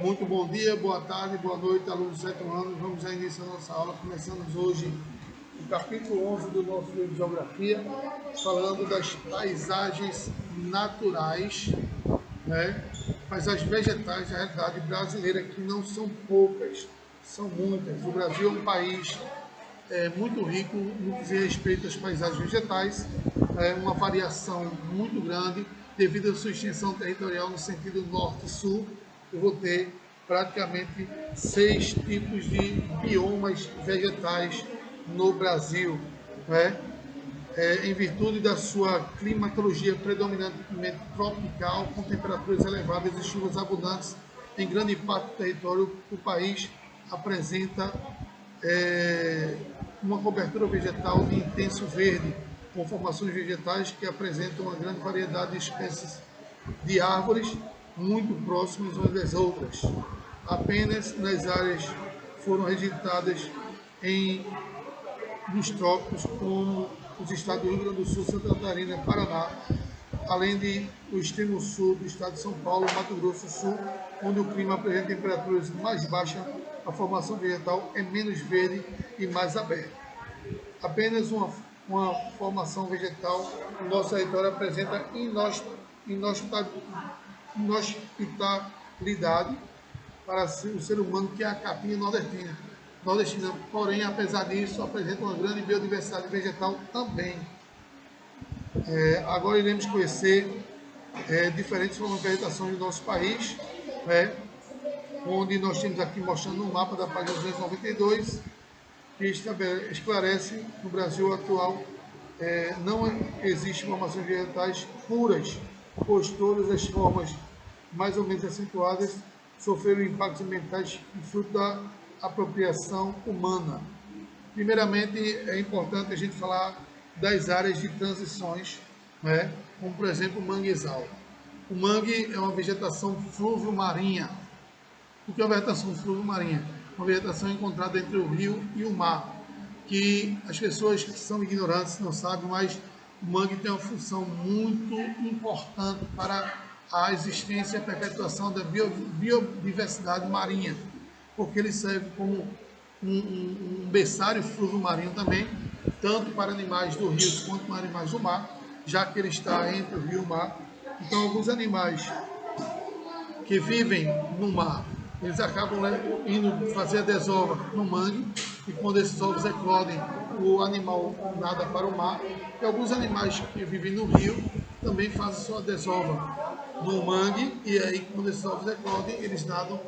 Muito bom dia, boa tarde, boa noite, alunos do 7º ano. Vamos a início da nossa aula. Começamos hoje o capítulo 11 do nosso livro de Geografia, falando das paisagens naturais, paisagens vegetais, na realidade brasileira, que não são poucas, são muitas. O Brasil é um país muito rico no que diz respeito às paisagens vegetais, uma variação muito grande devido à sua extensão territorial no sentido norte-sul. Eu vou ter praticamente 6 tipos de biomas vegetais no Brasil, em virtude da sua climatologia predominantemente tropical, com temperaturas elevadas e chuvas abundantes em grande parte do território. O país apresenta uma cobertura vegetal de intenso verde, com formações vegetais que apresentam uma grande variedade de espécies de árvores muito próximas umas das outras. Apenas nas áreas foram registradas nos trópicos, como os estados do Rio Grande do Sul, Santa Catarina e Paraná, além do extremo sul do estado de São Paulo, Mato Grosso do Sul, onde o clima apresenta temperaturas mais baixas, a formação vegetal é menos verde e mais aberta. Apenas uma formação vegetal no nosso território apresenta inhospitalidade para o ser humano, que é a capinha nordestina. Porém, apesar disso, apresenta uma grande biodiversidade vegetal também. Agora iremos conhecer diferentes formas de vegetação do nosso país, onde nós temos aqui mostrando um mapa da página 292, que esclarece que no Brasil atual não existem formações vegetais puras, pois todas as formas mais ou menos acentuadas sofreram impactos ambientais fruto da apropriação humana. Primeiramente, é importante a gente falar das áreas de transições, como por exemplo o manguezal. O mangue é uma vegetação fluvio-marinha. O que é uma vegetação fluvio-marinha? Uma vegetação encontrada entre o rio e o mar, que as pessoas que são ignorantes não sabem, mas o mangue tem uma função muito importante para a existência e a perpetuação da biodiversidade marinha, porque ele serve como um berçário fluvio-marinho também, tanto para animais do rio quanto para animais do mar, já que ele está entre o rio e o mar. Então, alguns animais que vivem no mar, eles acabam indo fazer a desova no mangue, e quando esses ovos eclodem, o animal nada para o mar. E alguns animais que vivem no rio também fazem sua desova no mangue, e aí quando esses ovos eclodem, eles nadam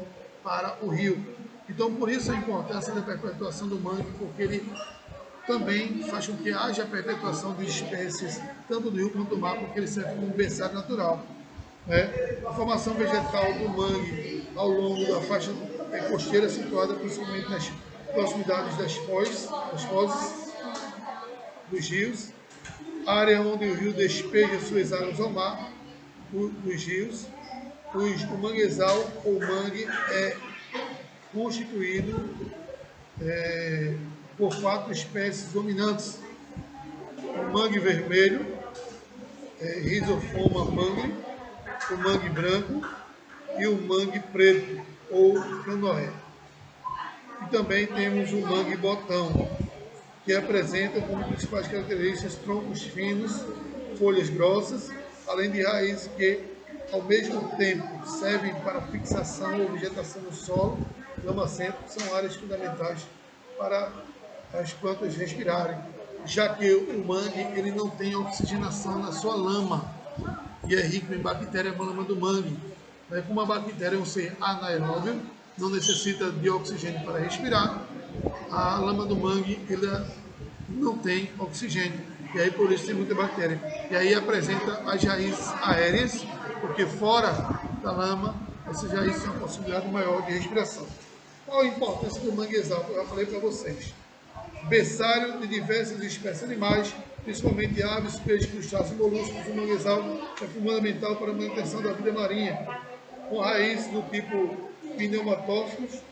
para o rio. Então, por isso a importância da perpetuação do mangue, porque ele também faz com que haja a perpetuação de espécies, tanto do rio quanto do mar, porque ele serve como um berçário natural. A formação vegetal do mangue ao longo da faixa costeira, situada principalmente nas proximidades das fozes dos rios, área onde o rio despeja suas águas ao mar, dos rios. O manguezal ou mangue é constituído por 4 espécies dominantes: o mangue vermelho, Rhizophroma mangli, o mangue branco e o mangue preto, ou canoé. E também temos o mangue botão, que apresenta como principais características troncos finos, folhas grossas, além de raízes que, ao mesmo tempo, servem para fixação ou vegetação no solo lamacento, são áreas fundamentais para as plantas respirarem, já que o mangue ele não tem oxigenação na sua lama, e é rico em bactérias na lama do mangue. Como a bactéria é um ser anaeróbio, não necessita de oxigênio para respirar, a lama do mangue ela não tem oxigênio, e aí por isso tem muita bactéria. E aí apresenta as raízes aéreas, porque fora da lama, essas raízes têm uma possibilidade maior de respiração. Qual a importância do manguezal? Eu já falei para vocês. Berçário de diversas espécies animais, principalmente aves, peixes, crustáceos e moluscos. O manguezal é fundamental para a manutenção da vida marinha, com raízes do tipo pneumatófilos,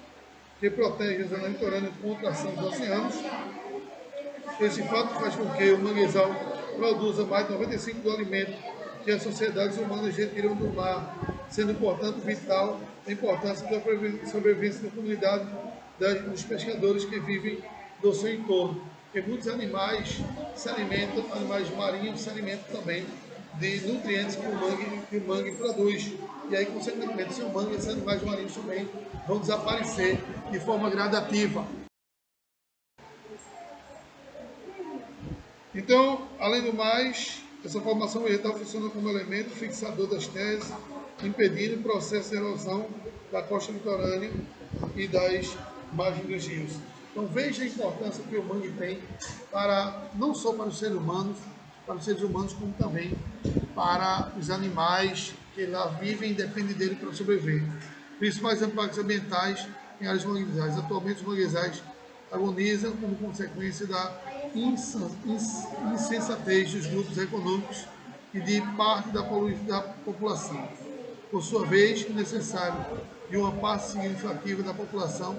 que protegem a zona litorânea contra a ação dos oceanos. Esse fato faz com que o manguezal produza mais de 95% do alimento que as sociedades humanas retiram do mar. sendo, portanto, vital a importância da sobrevivência da comunidade dos pescadores que vivem do seu entorno. Porque muitos animais se alimentam, animais marinhos se alimentam também de nutrientes que o mangue produz. E aí, consequentemente, se o mangue, esses animais marinhos também vão desaparecer de forma gradativa. Então, além do mais, essa formação vegetal funciona como elemento fixador das terras, impedindo o processo de erosão da costa litorânea e das margens dos rios. Então, veja a importância que o mangue tem não só para os seres humanos, como também para os animais que lá vivem e dependem dele para sobreviver. Principais impactos ambientais em áreas manguezais. Atualmente, os manguezais agonizam como consequência da insensatez dos grupos econômicos e de parte da população. Por sua vez, é necessário de uma parte significativa da população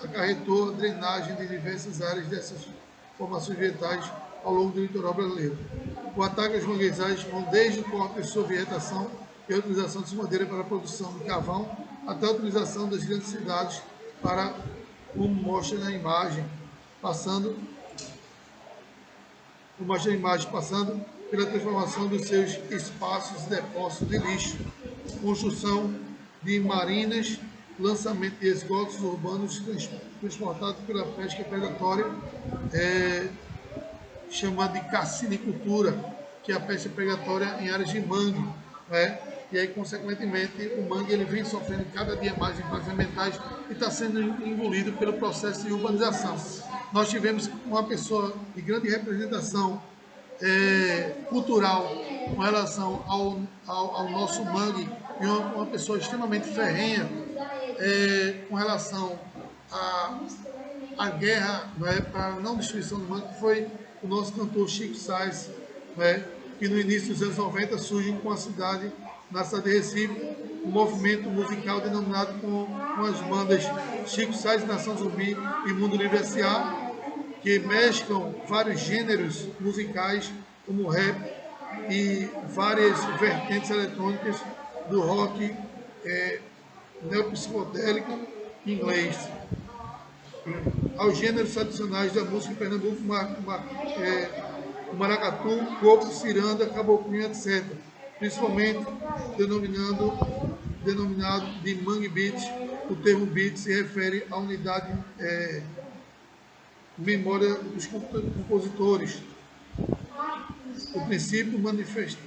acarretou a drenagem de diversas áreas dessas formações vegetais ao longo do litoral brasileiro. O ataque aos manguezais vão desde o corte de sua vegetação e a utilização de sua madeira para a produção de carvão até a utilização das grandes cidades para, como mostra na imagem, passando pela transformação dos seus espaços de depósito de lixo, construção de marinas, lançamento de esgotos urbanos transportados pela pesca predatória, chamada de cassinicultura, que é a pesca predatória em áreas de mangue, e aí, consequentemente, o mangue ele vem sofrendo cada dia mais impactos ambientais e está sendo engolido pelo processo de urbanização. Nós tivemos uma pessoa de grande representação cultural com relação ao nosso mangue e uma pessoa extremamente ferrenha com relação à guerra para a não destruição do mangue, que foi o nosso cantor Chico Sainz, que no início dos anos 90 surge na cidade de Recife, um movimento musical denominado com as bandas Chico Sainz, Nação Zumbi e Mundo Livre S.A., que mesclam vários gêneros musicais, como rap e várias vertentes eletrônicas do rock neopsicodélico inglês, aos gêneros tradicionais da música em Pernambuco, maracatu, coco, ciranda, caboclinho, etc. Principalmente denominado de mangue beat. O termo beat se refere à unidade memória dos compositores. O princípio manifesto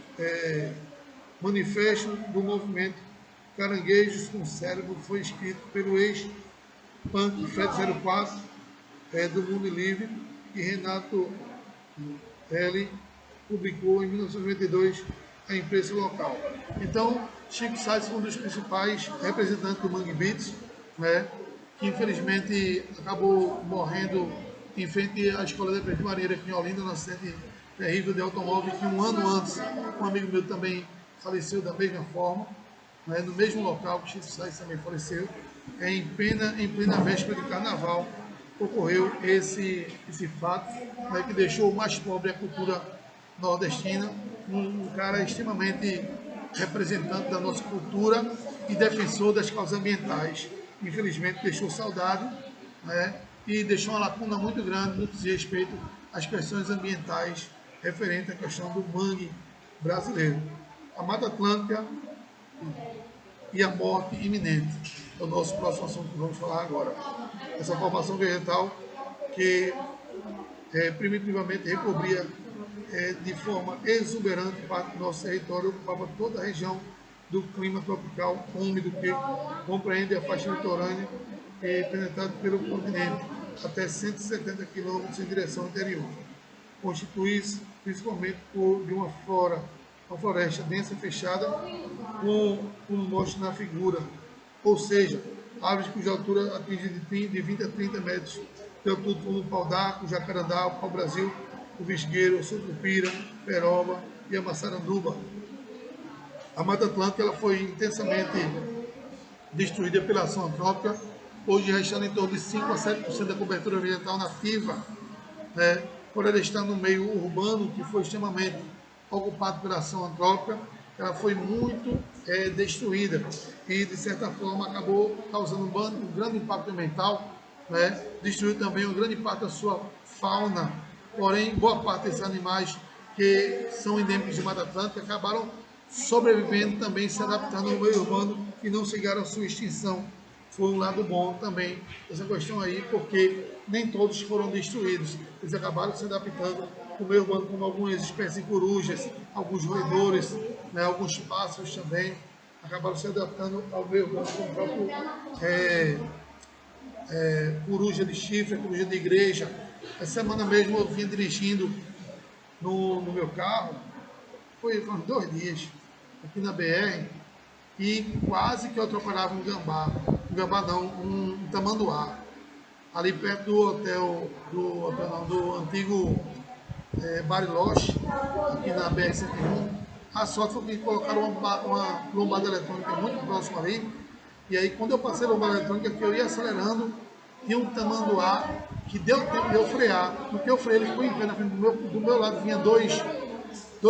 do movimento Caranguejos com Cérebro foi escrito pelo ex-punk Fred 04 do Mundo Livre, e Renato L. publicou em 1992 a imprensa local. Então, Chico Sainz foi um dos principais representantes do Mangue Beats, que infelizmente acabou morrendo em frente à Escola de Marinheiro aqui em Olinda, no acidente terrível de automóvel, que um ano antes um amigo meu também faleceu da mesma forma, no mesmo local que Chico Sainz também faleceu. Em plena véspera de carnaval ocorreu esse fato, que deixou mais pobre a cultura nordestina, um cara extremamente representante da nossa cultura e defensor das causas ambientais. Infelizmente deixou saudade, e deixou uma lacuna muito grande no que diz respeito às questões ambientais referente à questão do mangue brasileiro. A Mata Atlântica e a morte iminente é o nosso próximo assunto que vamos falar agora. Essa formação vegetal que primitivamente recobria de forma exuberante parte do nosso território, ocupava toda a região do clima tropical úmido que compreende a faixa litorânea penetrada pelo continente até 170 km em direção ao interior. Constitui-se principalmente de uma floresta densa e fechada, como mostra na figura, ou seja, árvores cuja altura atinge de 20 a 30 metros de altura, como o pau-d'arco, o jacarandá, o pau-brasil, o visgueiro, a sucupira, peroba e a maçaranduba. A Mata Atlântica ela foi intensamente destruída pela ação antrópica, hoje restando em torno de 5 a 7% da cobertura vegetal nativa, por ela estar no meio urbano, que foi extremamente ocupado pela ação antrópica. Ela foi muito destruída e, de certa forma, acabou causando um grande impacto ambiental, né? Destruiu também um grande parte da sua fauna, porém, boa parte desses animais que são endêmicos de Mata Atlântica acabaram sobrevivendo também, se adaptando ao meio urbano e não chegaram à sua extinção. Foi um lado bom também essa questão aí, porque nem todos foram destruídos. Eles acabaram se adaptando ao meio urbano, como algumas espécies de corujas, alguns roedores, né, alguns pássaros também acabaram se adaptando ao meio urbano, como o próprio coruja de chifre, coruja de igreja. Essa semana mesmo eu vinha dirigindo no meu carro, foi uns 2 dias, aqui na BR, e quase que eu atropelava um gambá não, um tamanduá, ali perto do antigo Bariloche, aqui na BR-101. A sorte foi que colocaram uma lombada eletrônica muito próxima ali, e aí quando eu passei a lombada eletrônica, que eu ia acelerando, tinha um tamanduá que deu tempo de eu frear. No que eu freiei, ele ficou em pé na frente do meu lado, vinha dois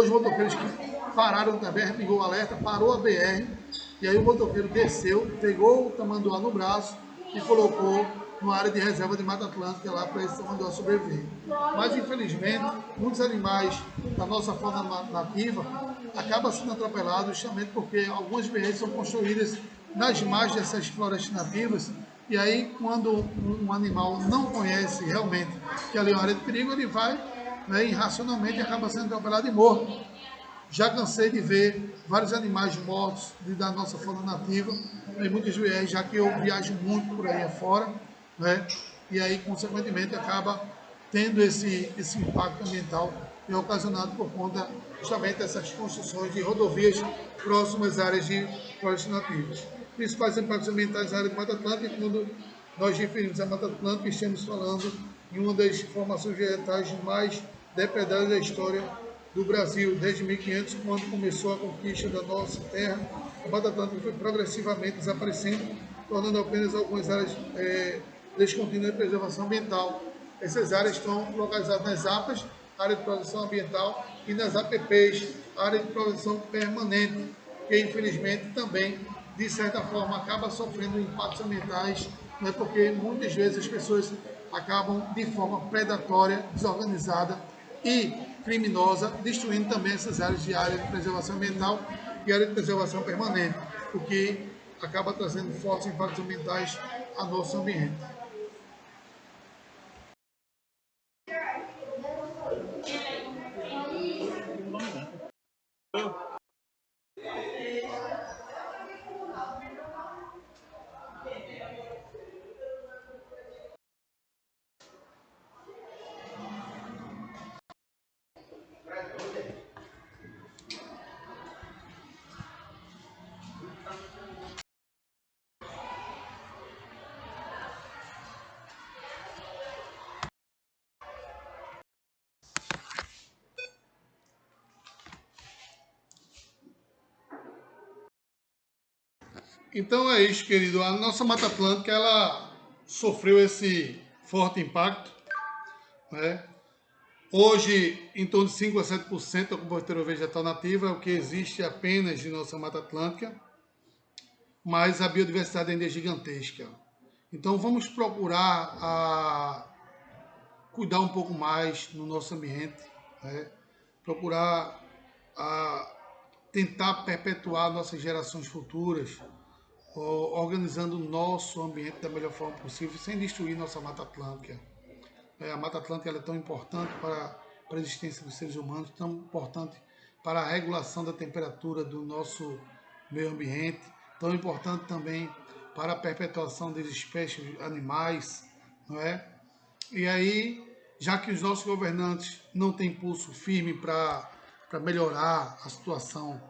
motoqueiros que pararam na BR, ligou o alerta, parou a BR, e aí o motoqueiro desceu, pegou o tamanduá no braço e colocou numa área de reserva de Mata Atlântica lá para esse tamanduá sobreviver. Mas, infelizmente, muitos animais da nossa fauna nativa acabam sendo atropelados justamente porque algumas BRs são construídas nas margens dessas florestas nativas, e aí quando um animal não conhece realmente que ali é uma área de perigo, ele vai, né, irracionalmente acaba sendo atropelado e morto. Já cansei de ver vários animais mortos da nossa fauna nativa, em muitas vezes, já que eu viajo muito por aí afora, né? E aí, consequentemente, acaba tendo esse impacto ambiental que é ocasionado por conta justamente dessas construções de rodovias próximas às áreas de florestas nativas. Principais impactos ambientais na área de Mata Atlântica, quando nós referimos a Mata Atlântica, estamos falando em uma das formações vegetais mais depredadas da história do Brasil. Desde 1500, quando começou a conquista da nossa terra, a Mata Atlântica foi progressivamente desaparecendo, tornando apenas algumas áreas descontínuas de preservação ambiental. Essas áreas estão localizadas nas APAs, área de proteção ambiental, e nas APPs, área de proteção permanente, que infelizmente também, de certa forma, acaba sofrendo impactos ambientais, né, porque muitas vezes as pessoas acabam de forma predatória, desorganizada e criminosa, destruindo também essas área de preservação ambiental e área de preservação permanente, o que acaba trazendo fortes impactos ambientais ao nosso ambiente. Então é isso, querido. A nossa Mata Atlântica, ela sofreu esse forte impacto, né? Hoje, em torno de 5 a 7% da cobertura vegetal nativa é o que existe apenas de nossa Mata Atlântica, mas a biodiversidade ainda é gigantesca. Então vamos procurar cuidar um pouco mais no nosso ambiente, né? Procurar tentar perpetuar nossas gerações futuras, organizando o nosso ambiente da melhor forma possível, sem destruir nossa Mata Atlântica. A Mata Atlântica ela é tão importante para a existência dos seres humanos, tão importante para a regulação da temperatura do nosso meio ambiente, tão importante também para a perpetuação das espécies animais, não é? E aí, já que os nossos governantes não têm pulso firme para melhorar a situação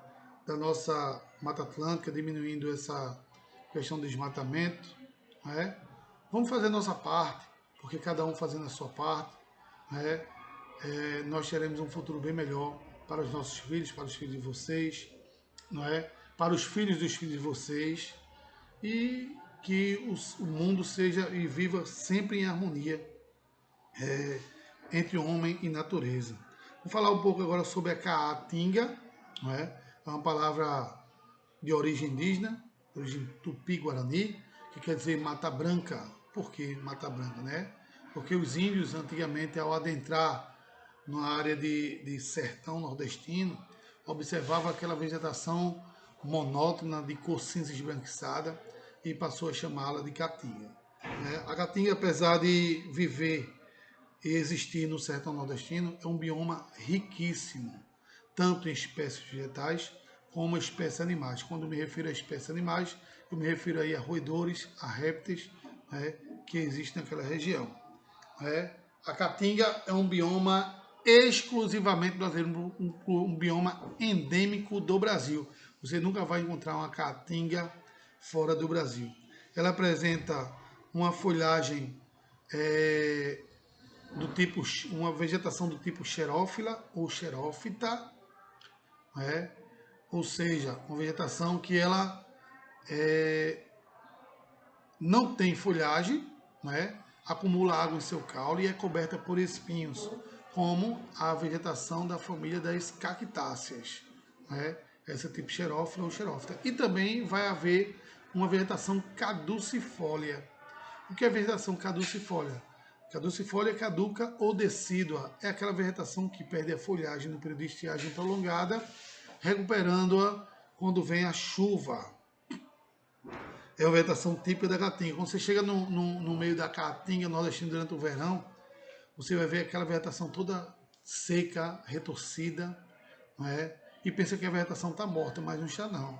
da nossa Mata Atlântica, diminuindo essa questão do desmatamento, né? Vamos fazer a nossa parte, porque cada um fazendo a sua parte, né? Nós teremos um futuro bem melhor para os nossos filhos, para os filhos de vocês, não é? Para os filhos dos filhos de vocês, e que o mundo seja e viva sempre em harmonia entre homem e natureza. Vou falar um pouco agora sobre a caatinga, não é? É uma palavra de origem indígena, de origem tupi-guarani, que quer dizer Mata Branca. Por que Mata Branca, né? Porque os índios, antigamente, ao adentrar na área de sertão nordestino, observava aquela vegetação monótona de cor cinza esbranquiçada e passou a chamá-la de caatinga. A caatinga, apesar de viver e existir no sertão nordestino, é um bioma riquíssimo, tanto em espécies vegetais como em espécies animais. Quando eu me refiro a espécies animais, eu me refiro aí a roedores, a répteis, né, que existem naquela região. A caatinga é um bioma exclusivamente brasileiro, um bioma endêmico do Brasil. Você nunca vai encontrar uma caatinga fora do Brasil. Ela apresenta uma folhagem do tipo, uma vegetação do tipo xerófila ou xerófita, ou seja, uma vegetação que ela não tem folhagem, acumula água em seu caule e é coberta por espinhos, como a vegetação da família das cactáceas, essa tipo xerófila ou xerófita. E também vai haver uma vegetação caducifólia. O que é vegetação caducifólia? Caducifólia caduca ou decídua. É aquela vegetação que perde a folhagem no período de estiagem prolongada, recuperando-a quando vem a chuva. É uma vegetação típica da caatinga. Quando você chega no meio da caatinga nordestina durante o verão, você vai ver aquela vegetação toda seca, retorcida, e pensa que a vegetação está morta, mas não está não.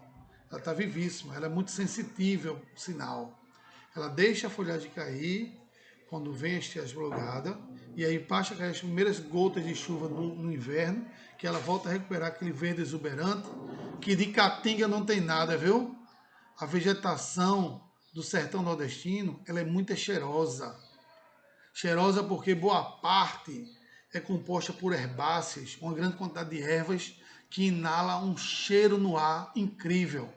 Ela está vivíssima, ela é muito sensitível ao sinal. Ela deixa a folhagem cair quando vem a estiagem prolongada, e aí basta cair as primeiras gotas de chuva no inverno, que ela volta a recuperar aquele verde exuberante, que de caatinga não tem nada, viu? A vegetação do sertão nordestino, ela é muito cheirosa. Cheirosa porque boa parte é composta por herbáceas, uma grande quantidade de ervas que inala um cheiro no ar incrível.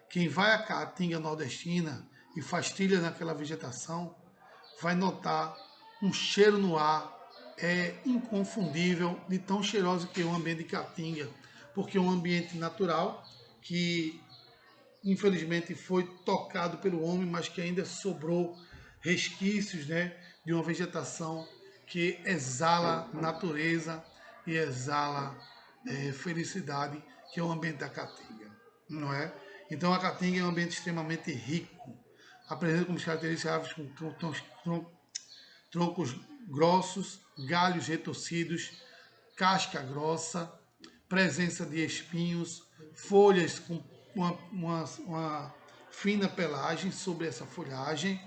Quem vai à caatinga nordestina e faz trilha naquela vegetação, vai notar um cheiro no ar inconfundível, de tão cheiroso que é o ambiente de caatinga, porque é um ambiente natural que infelizmente foi tocado pelo homem, mas que ainda sobrou resquícios, de uma vegetação que exala natureza e exala felicidade, que é o ambiente da caatinga, não é? Então a caatinga é um ambiente extremamente rico, apresenta como características árvores com troncos grossos, galhos retorcidos, casca grossa, presença de espinhos, folhas com uma fina pelagem sobre essa folhagem,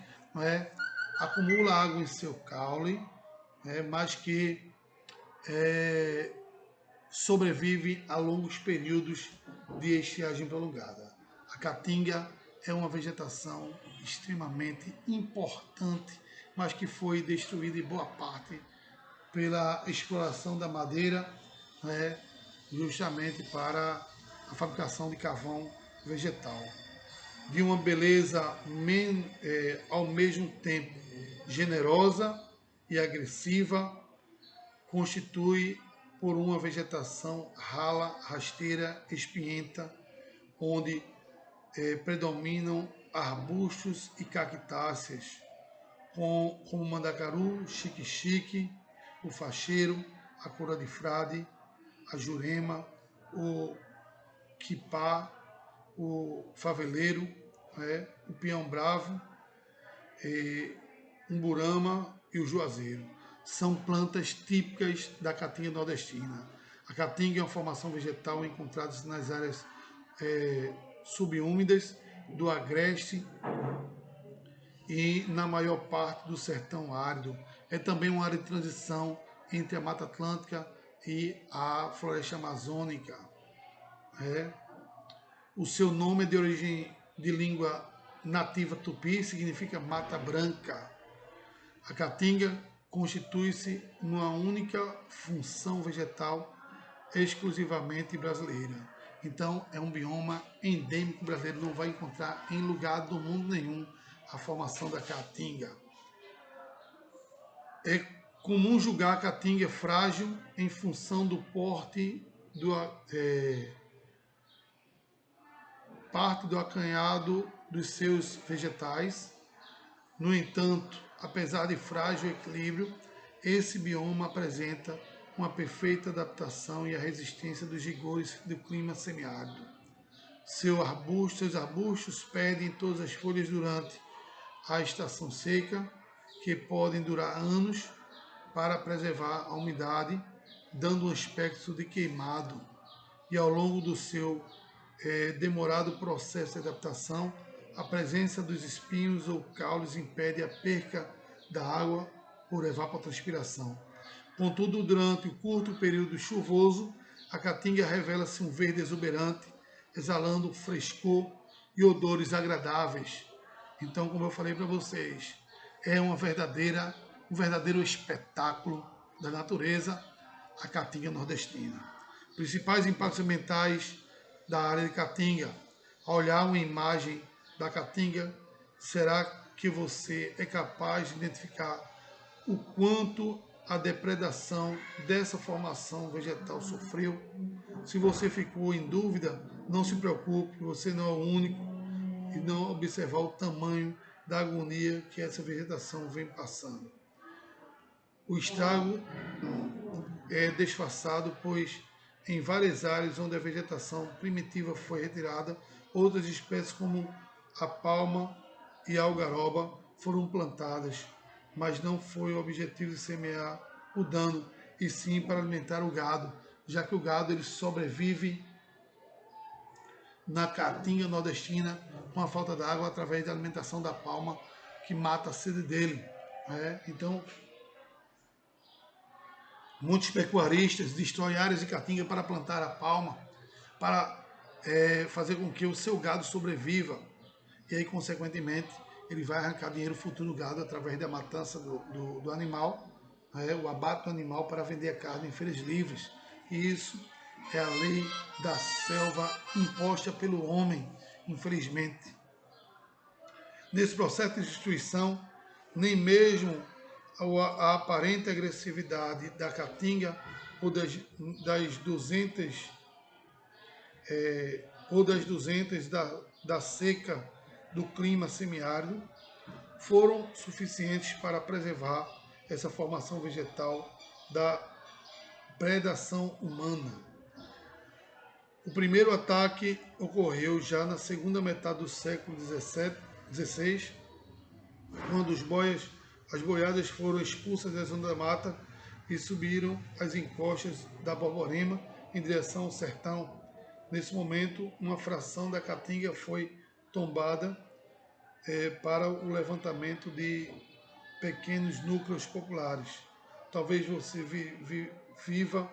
acumula água em seu caule, mas que sobrevive a longos períodos de estiagem prolongada. A caatinga é uma vegetação extremamente importante, mas que foi destruída em boa parte pela exploração da madeira, justamente para a fabricação de carvão vegetal. De uma beleza ao mesmo tempo generosa e agressiva, constitui por uma vegetação rala, rasteira, espinhenta, onde predominam arbustos e cactáceas, como o mandacaru, xique-xique, o facheiro, a cora de frade, a jurema, o quipá, o faveleiro, o peão bravo, o umburama e o juazeiro. São plantas típicas da caatinga nordestina. A caatinga é uma formação vegetal encontrada nas áreas subúmidas do agreste e na maior parte do sertão árido. É também uma área de transição entre a Mata Atlântica e a floresta amazônica. O seu nome é de origem de língua nativa tupi, significa Mata Branca. A caatinga constitui-se numa única função vegetal exclusivamente brasileira. Então, é um bioma endêmico brasileiro, não vai encontrar em lugar do mundo nenhum a formação da caatinga. É comum julgar a caatinga frágil em função do porte parte do acanhado dos seus vegetais. No entanto, apesar de frágil equilíbrio, esse bioma apresenta uma perfeita adaptação e a resistência dos rigores do clima semiárido. Seus arbustos perdem todas as folhas durante a estação seca, que podem durar anos, para preservar a umidade, dando um aspecto de queimado. E ao longo do seu demorado processo de adaptação, a presença dos espinhos ou caules impede a perca da água por evapotranspiração. Contudo, durante o curto período chuvoso, a caatinga revela-se um verde exuberante, exalando frescor e odores agradáveis. Então, como eu falei para vocês, é um verdadeiro espetáculo da natureza, a caatinga nordestina. Principais impactos ambientais da área de caatinga. Ao olhar uma imagem da caatinga, será que você é capaz de identificar o quanto a depredação dessa formação vegetal sofreu? Se você ficou em dúvida, não se preocupe, você não é o único, e não observar o tamanho da agonia que essa vegetação vem passando. O estrago é disfarçado, pois em várias áreas onde a vegetação primitiva foi retirada, outras espécies como a palma e a algaroba foram plantadas, mas não foi o objetivo de semear o dano, e sim para alimentar o gado, já que o gado ele sobrevive na caatinga nordestina com a falta d'água através da alimentação da palma, que mata a sede dele. Então, muitos pecuaristas destroem áreas de caatinga para plantar a palma, para fazer com que o seu gado sobreviva. E aí, consequentemente, ele vai arrancar dinheiro futuro do gado através da matança do animal, o abate do animal para vender a carne em feiras livres. E isso é a lei da selva imposta pelo homem, infelizmente. Nesse processo de destruição, nem mesmo a aparente agressividade da caatinga ou das 200 da seca do clima semiárido foram suficientes para preservar essa formação vegetal da predação humana. O primeiro ataque ocorreu já na segunda metade do século XVI, quando as boiadas foram expulsas da zona da mata e subiram as encostas da Borborema em direção ao sertão. Nesse momento, uma fração da caatinga foi tombada para o levantamento de pequenos núcleos populares. Talvez você viva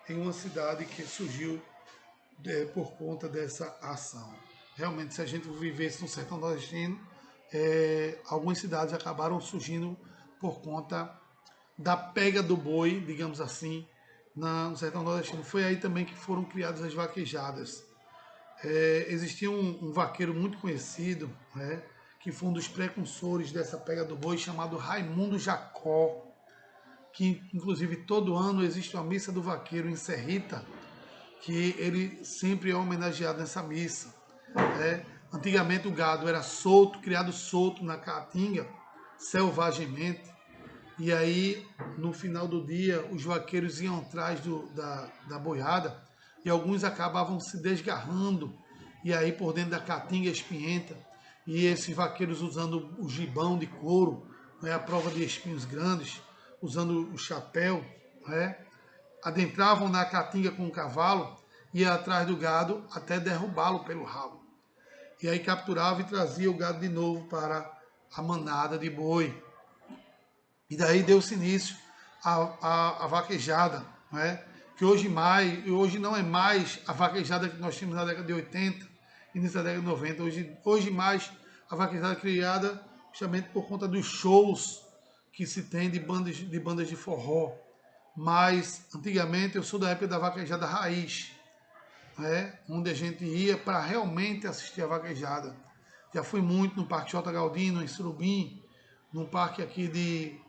em uma cidade que surgiu por conta dessa ação. Realmente, se a gente vivesse no sertão nordestino, algumas cidades acabaram surgindo por conta da pega do boi, digamos assim, no sertão nordestino. Foi aí também que foram criadas as vaquejadas. Existia um vaqueiro muito conhecido, que foi um dos precursores dessa pega do boi, chamado Raimundo Jacó, que inclusive todo ano existe uma missa do vaqueiro em Serrita, que ele sempre é homenageado nessa missa. Antigamente o gado era solto, criado solto na caatinga, selvagemente, e aí no final do dia os vaqueiros iam atrás da boiada e alguns acabavam se desgarrando, e aí por dentro da caatinga espinhenta, e esses vaqueiros usando o gibão de couro, a prova de espinhos grandes, usando o chapéu, adentravam na caatinga com o cavalo, ia atrás do gado até derrubá-lo pelo rabo. E aí capturava e trazia o gado de novo para a manada de boi. E daí deu-se início à vaquejada, que hoje não é mais a vaquejada que nós tínhamos na década de 80, início da década de 90. Hoje mais a vaquejada criada justamente por conta dos shows que se tem de bandas de forró. Mas antigamente eu sou da época da vaquejada raiz, onde a gente ia para realmente assistir a vaquejada. Já fui muito no Parque J. Galdino, em Surubim, no parque aqui de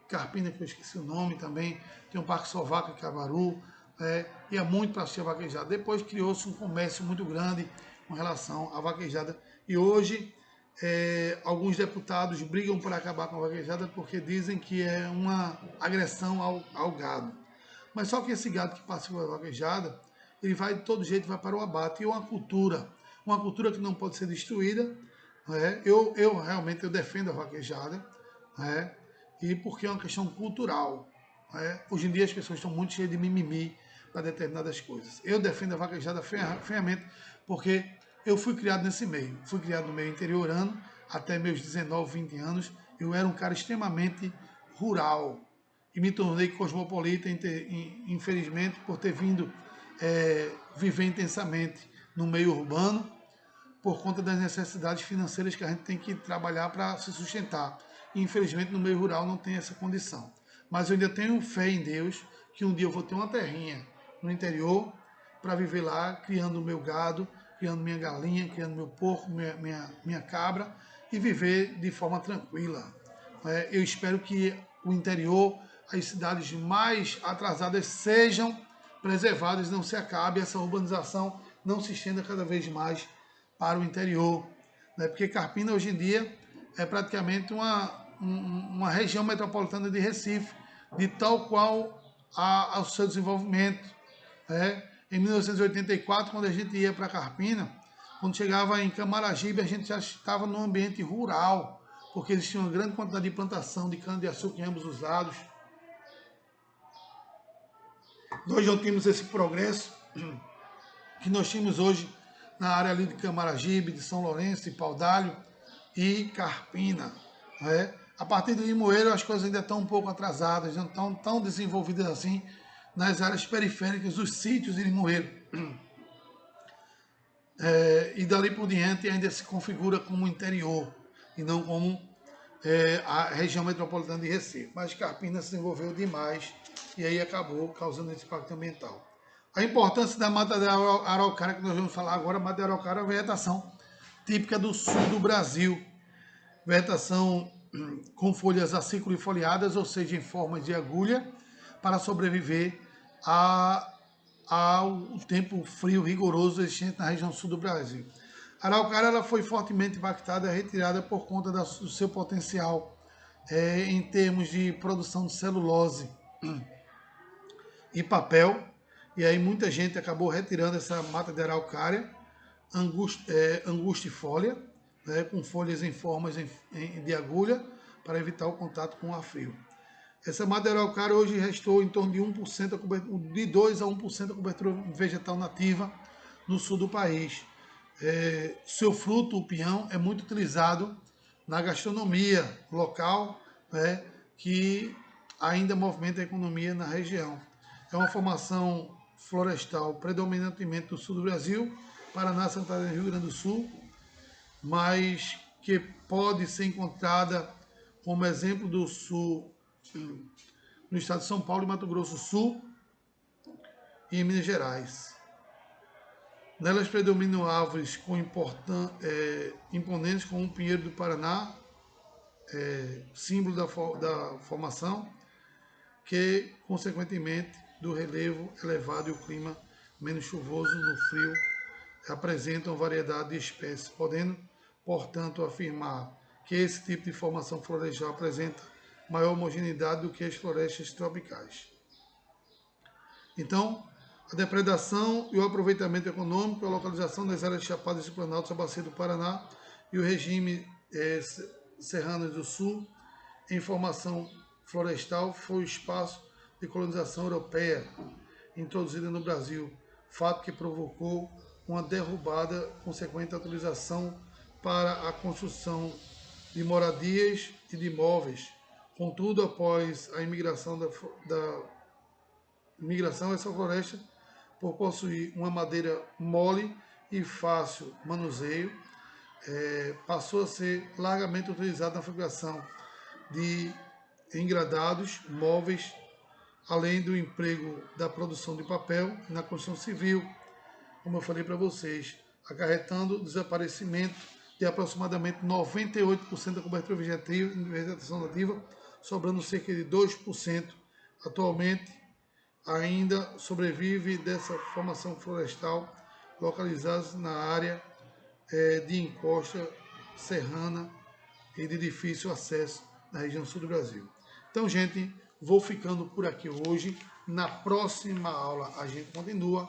Carpina, que eu esqueci o nome também, tem um Parque Sovaca em Cabaru, ia muito para assistir a vaquejada. Depois criou-se um comércio muito grande com relação à vaquejada. E hoje, alguns deputados brigam por acabar com a vaquejada porque dizem que é uma agressão ao gado. Mas só que esse gado que participa da vaquejada, ele vai de todo jeito, vai para o abate. E é uma cultura que não pode ser destruída. Né? Eu realmente defendo a vaquejada, né? E porque é uma questão cultural. Né? Hoje em dia as pessoas estão muito cheias de mimimi para determinadas coisas. Eu defendo a vaquejada ferramenta porque eu fui criado nesse meio. Fui criado no meio interiorano, até meus 19, 20 anos. Eu era um cara extremamente rural e me tornei cosmopolita, infelizmente, por ter vindo viver intensamente no meio urbano, por conta das necessidades financeiras que a gente tem que trabalhar para se sustentar. E, infelizmente, no meio rural não tem essa condição. Mas eu ainda tenho fé em Deus que um dia eu vou ter uma terrinha no interior para viver lá, criando o meu gado, criando minha galinha, criando meu porco, minha cabra e viver de forma tranquila. Eu espero que o interior, as cidades mais atrasadas sejam preservadas, não se acabe, essa urbanização não se estenda cada vez mais para o interior. Porque Carpina hoje em dia é praticamente uma região metropolitana de Recife, de tal qual ao seu desenvolvimento. Em 1984, quando a gente ia para Carpina, quando chegava em Camaragibe, a gente já estava num ambiente rural, porque existia uma grande quantidade de plantação de cana-de-açúcar em ambos os lados. Nós já tínhamos esse progresso que nós tínhamos hoje na área ali de Camaragibe, de São Lourenço, de Paudalho e Carpina. A partir do Limoeiro as coisas ainda estão um pouco atrasadas, não estão tão desenvolvidas assim nas áreas periféricas dos sítios de Limoeiro. E dali por diante ainda se configura como interior e não como a região metropolitana de Recife. Mas Carpina se desenvolveu demais e aí acabou causando esse impacto ambiental. A importância da mata da araucária, que nós vamos falar agora, a mata da araucária é a vegetação típica do sul do Brasil. Vegetação com folhas aciculifoliadas, ou seja, em forma de agulha, para sobreviver ao tempo frio rigoroso existente na região sul do Brasil. A araucária ela foi fortemente impactada e retirada por conta do seu potencial em termos de produção de celulose e papel. E aí muita gente acabou retirando essa mata de araucária angustifolia, com folhas em formas de agulha, para evitar o contato com o ar frio. Essa mata de araucária hoje restou em torno de 1%, de 2 a 1% da cobertura vegetal nativa no sul do país. Seu fruto, o pinhão, é muito utilizado na gastronomia local, que ainda movimenta a economia na região. É uma formação florestal predominantemente do sul do Brasil, Paraná, Santa Catarina e Rio Grande do Sul, mas que pode ser encontrada como exemplo do sul no estado de São Paulo e Mato Grosso do Sul e em Minas Gerais. Nelas predominam árvores imponentes como o pinheiro do Paraná, símbolo da formação, que consequentemente do relevo elevado e o clima menos chuvoso no frio apresentam variedade de espécies, podendo, portanto, afirmar que esse tipo de formação florestal apresenta maior homogeneidade do que as florestas tropicais. Então, a depredação e o aproveitamento econômico, a localização das áreas chapadas e planaltos à bacia do Paraná e o regime serrano do sul em formação florestal foi o espaço de colonização europeia introduzida no Brasil, fato que provocou uma derrubada consequente à utilização para a construção de moradias e de imóveis. Contudo, após a imigração essa floresta, por possuir uma madeira mole e fácil manuseio, passou a ser largamente utilizada na fabricação de engradados, móveis, além do emprego da produção de papel na construção civil, como eu falei para vocês, acarretando o desaparecimento de aproximadamente 98% da cobertura vegetação nativa, sobrando cerca de 2%. Atualmente, ainda sobrevive dessa formação florestal localizada na área de encosta serrana e de difícil acesso na região sul do Brasil. Então, gente, vou ficando por aqui hoje. Na próxima aula a gente continua.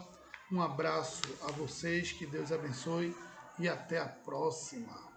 Um abraço a vocês, que Deus abençoe e até a próxima.